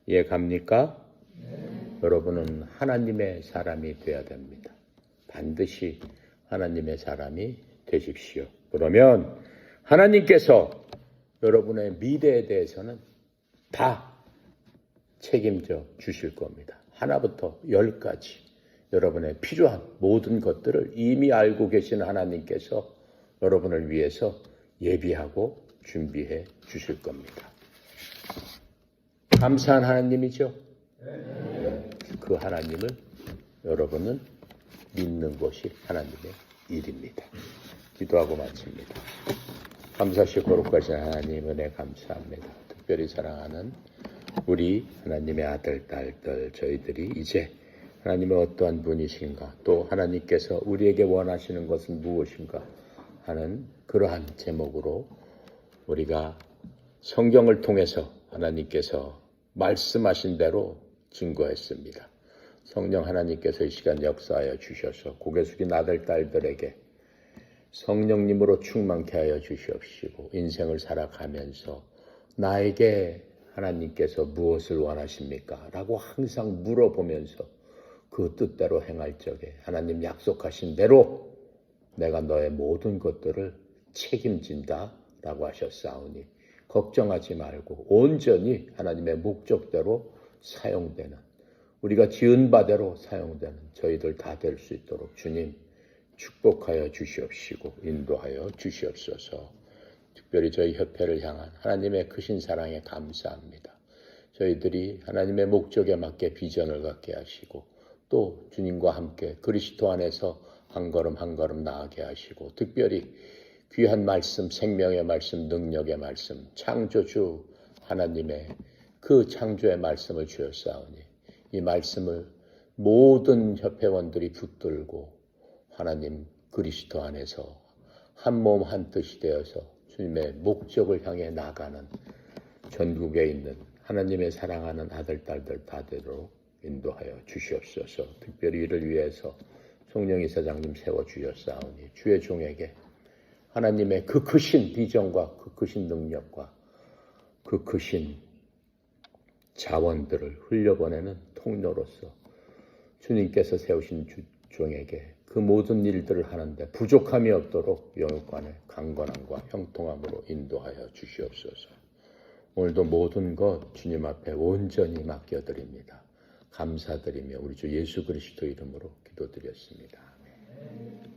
이해 갑니까? 네. 여러분은 하나님의 사람이 되어야 됩니다. 반드시 하나님의 사람이 되십시오. 그러면 하나님께서 여러분의 미래에 대해서는 다 책임져 주실 겁니다. 하나부터 10까지. 여러분의 필요한 모든 것들을 이미 알고 계신 하나님께서 여러분을 위해서 예비하고 준비해 주실 겁니다. 감사한 하나님이죠? 그 하나님을 여러분은 믿는 것이 하나님의 일입니다. 기도하고 마칩니다. 감사하시고 거룩하신 하나님 은혜 감사합니다. 특별히 사랑하는 우리 하나님의 아들, 딸들 저희들이 이제 하나님의 어떠한 분이신가, 또 하나님께서 우리에게 원하시는 것은 무엇인가 하는 그러한 제목으로 우리가 성경을 통해서 하나님께서 말씀하신 대로 증거했습니다. 성령 하나님께서 이 시간 역사하여 주셔서 고개 숙인 아들, 딸들에게 성령님으로 충만케 하여 주시옵시고 인생을 살아가면서 나에게 하나님께서 무엇을 원하십니까? 라고 항상 물어보면서 그 뜻대로 행할 적에 하나님 약속하신 대로 내가 너의 모든 것들을 책임진다 라고 하셨사오니 걱정하지 말고 온전히 하나님의 목적대로 사용되는 우리가 지은 바대로 사용되는 저희들 다 될 수 있도록 주님 축복하여 주시옵시고 인도하여 주시옵소서. 특별히 저희 협회를 향한 하나님의 크신 사랑에 감사합니다. 저희들이 하나님의 목적에 맞게 비전을 갖게 하시고 또 주님과 함께 그리스도 안에서 한 걸음 한 걸음 나아가게 하시고 특별히 귀한 말씀, 생명의 말씀, 능력의 말씀, 창조주 하나님의 그 창조의 말씀을 주셨사오니 이 말씀을 모든 협회원들이 붙들고 하나님 그리스도 안에서 한 몸 한 뜻이 되어서 주님의 목적을 향해 나가는 전국에 있는 하나님의 사랑하는 아들, 딸들 다대로 인도하여 주시옵소서. 특별히 이를 위해서 송영희 사장님 세워주셨사오니 주의 종에게 하나님의 그 크신 비전과 그 크신 능력과 그 크신 자원들을 흘려보내는 통로로서 주님께서 세우신 종에게 그 모든 일들을 하는데 부족함이 없도록 영육간의 강건함과 형통함으로 인도하여 주시옵소서. 오늘도 모든 것 주님 앞에 온전히 맡겨드립니다. 감사드리며 우리 주 예수 그리스도 이름으로 기도드렸습니다. 아멘.